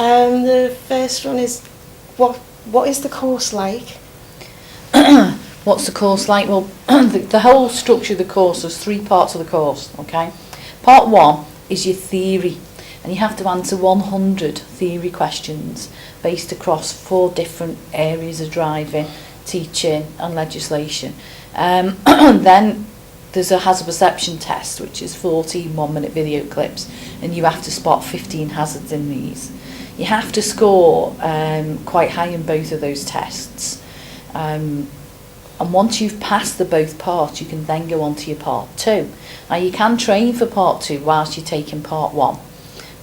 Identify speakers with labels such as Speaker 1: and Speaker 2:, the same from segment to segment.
Speaker 1: The first one is, what is the course like?
Speaker 2: What's the course like? Well, the whole structure of the course, there's 3 parts of the course, okay? Part 1 is your theory, and you have to answer 100 theory questions based across 4 different areas of driving, teaching and legislation. Then there's a hazard perception test, which is 14 one-minute video clips, and you have to spot 15 hazards in these. You have to score quite high in both of those tests. And once you've passed the both parts, you can then go on to your part 2. Now you can train for part 2 whilst you're taking part 1,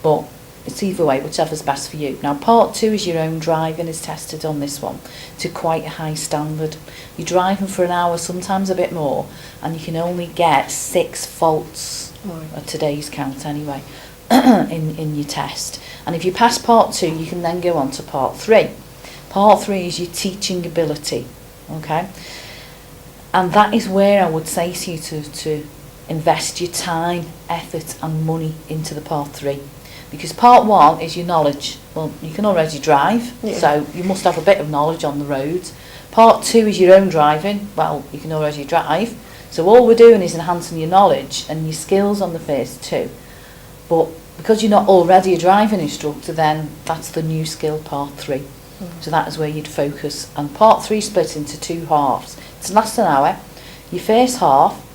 Speaker 2: but it's either way, whichever's best for you. Now part 2 is your own driving is tested on this one to quite a high standard. You're driving for an hour, sometimes a bit more, and you can only get 6 faults at today's count anyway in your test. And if you pass part 2, you can then go on to part 3. Part 3 is your teaching ability, okay? And that is where I would say to you to invest your time, effort and money into the part 3. Because part 1 is your knowledge. Well, you can already drive, so you must have a bit of knowledge on the roads. Part 2 is your own driving. Well, you can already drive. So all we're doing is enhancing your knowledge and your skills on the first 2. But because you're not already a driving instructor, then that's the new skill part 3. So that is where you'd focus. And part 3 split into 2 halves. It's lasts an hour. Your first half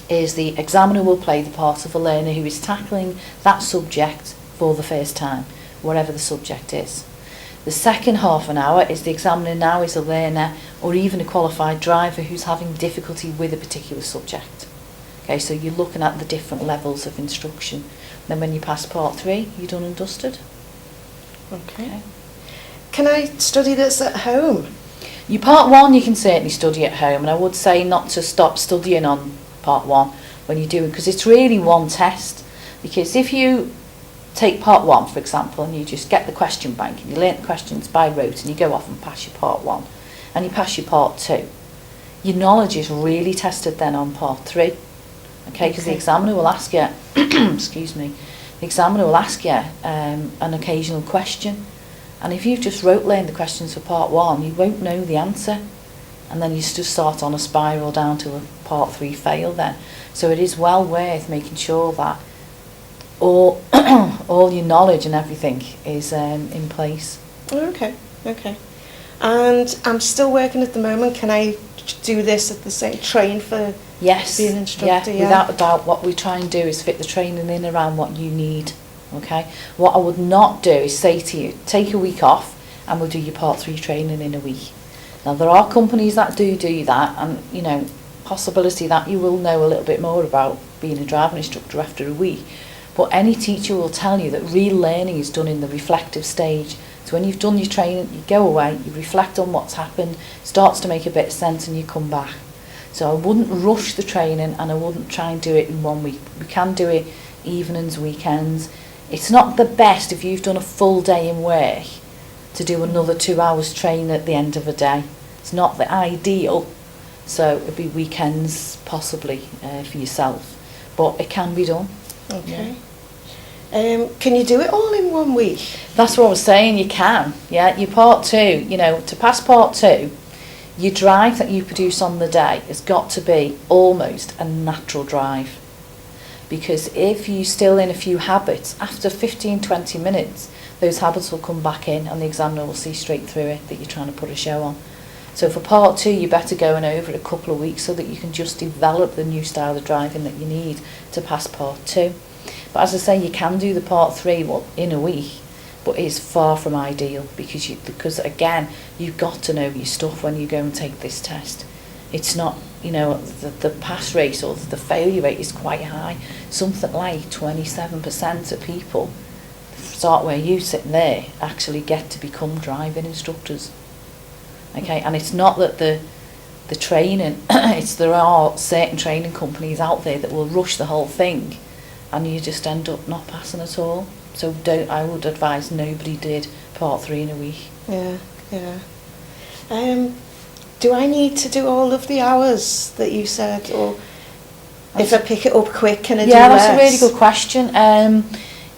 Speaker 2: is the examiner will play the part of a learner who is tackling that subject for the first time, whatever the subject is. The second half an hour is the examiner now is a learner or even a qualified driver who's having difficulty with a particular subject. Okay, so you're looking at the different levels of instruction. Then when you pass part 3, you're done and dusted.
Speaker 1: Okay. Can I study this at home?
Speaker 2: Your part 1 you can certainly study at home, and I would say not to stop studying on part 1 when you do it, because it's really one test. Because if you take part 1 for example and you just get the question bank and you learn the questions by rote and you go off and pass your part 1 and you pass your part 2, your knowledge is really tested then on part 3, okay? Because the examiner will ask you excuse me, the examiner will ask you an occasional question, and if you've just rote learned the questions for part 1 you won't know the answer, and then you just start on a spiral down to a part 3 fail then. So it is well worth making sure that all your knowledge and everything is in place.
Speaker 1: Okay. And I'm still working at the moment. Can I do this at the same, train for being an instructor?
Speaker 2: Yeah, without a doubt. What we try and do is fit the training in around what you need, okay? What I would not do is say to you, take a week off and we'll do your part 3 training in a week. Now there are companies that do that, and you know, possibility that you will know a little bit more about being a driving instructor after a week. But any teacher will tell you that real learning is done in the reflective stage. So when you've done your training, you go away, you reflect on what's happened, starts to make a bit of sense and you come back. So I wouldn't rush the training and I wouldn't try and do it in 1 week. We can do it evenings, weekends. It's not the best if you've done a full day in work to do another 2 hours training at the end of a day. It's not the ideal, so it'd be weekends possibly for yourself, but it can be done.
Speaker 1: Okay. Can you do it all in 1 week?
Speaker 2: That's what I was saying, you can. Yeah, your part 2, you know, to pass part 2, your drive that you produce on the day has got to be almost a natural drive. Because if you're still in a few habits, after 15-20 minutes, those habits will come back in and the examiner will see straight through it that you're trying to put a show on. So for part 2, you're better going over a couple of weeks so that you can just develop the new style of driving that you need to pass part 2. But as I say, you can do the part 3 in a week, but it's far from ideal because again, you've got to know your stuff when you go and take this test. It's not, you know, the pass rate or the failure rate is quite high. Something like 27% of people start where you sit there actually get to become driving instructors. Okay, and it's not that the training, there are certain training companies out there that will rush the whole thing and you just end up not passing at all. So I would advise nobody did part 3 in a week.
Speaker 1: Yeah. Do I need to do all of the hours that you said, or if I pick it up quick, can I do less?
Speaker 2: Yeah, that's a really good question.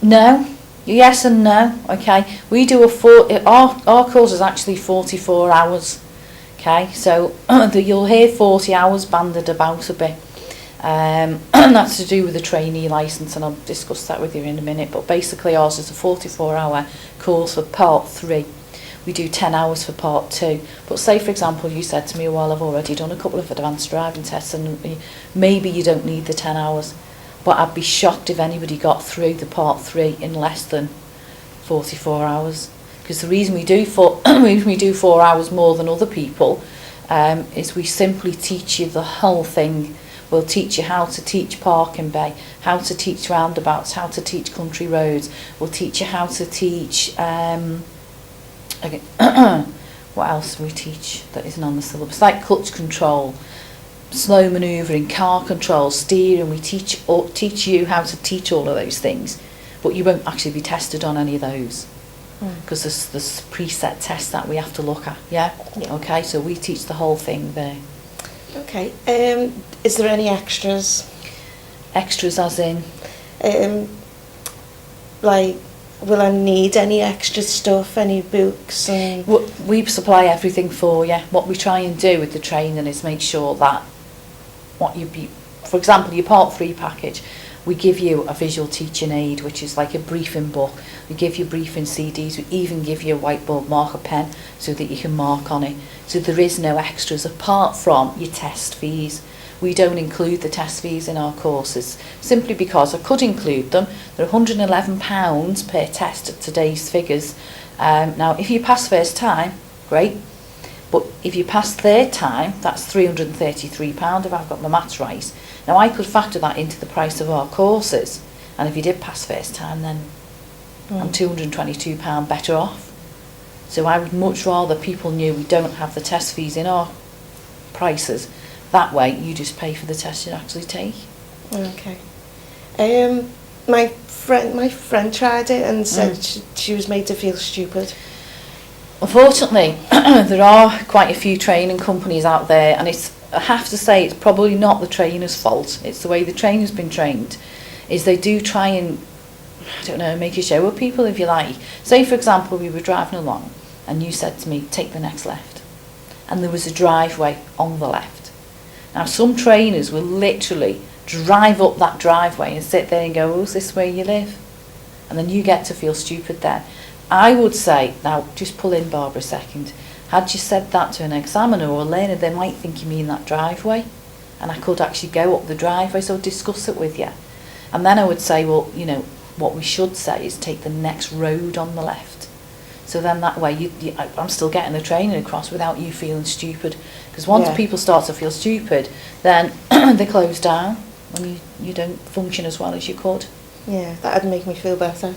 Speaker 2: No, Yes and no, okay. We do our course is actually 44 hours, okay. So you'll hear 40 hours banded about a bit. And that's to do with the trainee licence, and I'll discuss that with you in a minute. But basically ours is a 44-hour course for part 3. We do 10 hours for part 2. But say, for example, you said to me, well, I've already done a couple of advanced driving tests and maybe you don't need the 10 hours. But I'd be shocked if anybody got through the part 3 in less than 44 hours. Because the reason we do 4 hours more than other people is we simply teach you the whole thing. We'll teach you how to teach parking bay, how to teach roundabouts, how to teach country roads. We'll teach you how to teach, what else do we teach that isn't on the syllabus? Like clutch control, slow manoeuvring, car control, steering. We teach you how to teach all of those things, but you won't actually be tested on any of those. Because there's preset tests that we have to look at, yeah? Okay, so we teach the whole thing there.
Speaker 1: Okay, is there any extras?
Speaker 2: Extras as in?
Speaker 1: Like, will I need any extra stuff, any books? And
Speaker 2: We supply everything for you. What we try and do with the training is make sure that for example, your part 3 package, we give you a visual teaching aid, which is like a briefing book. We give you briefing CDs. We even give you a whiteboard marker pen so that you can mark on it. So there is no extras apart from your test fees. We don't include the test fees in our courses, simply because I could include them. They're £111 per test at today's figures. Now, if you pass first time, great. But if you pass third time, that's £333 if I've got my maths right. Now, I could factor that into the price of our courses, and if you did pass first time, then I'm £222 better off. So I would much rather people knew we don't have the test fees in our prices. That way, you just pay for the test you actually take.
Speaker 1: Okay. My friend tried it and said she was made to feel stupid.
Speaker 2: Unfortunately, there are quite a few training companies out there, and I have to say it's probably not the trainer's fault. It's the way the trainer's been trained. Is they do try and, I don't know, make a show of people, if you like. Say, for example, we were driving along and you said to me, take the next left. And there was a driveway on the left. Now, some trainers will literally drive up that driveway and sit there and go, oh, is this where you live? And then you get to feel stupid then. I would say, now, just pull in, Barbara, a second. Had you said that to an examiner or a learner, they might think you mean that driveway. And I could actually go up the driveway, so discuss it with you. And then I would say, well, you know, what we should say is take the next road on the left. So then that way, I'm still getting the training across without you feeling stupid. Because once people start to feel stupid, then they close down and you don't function as well as you could.
Speaker 1: Yeah, that'd make me feel better.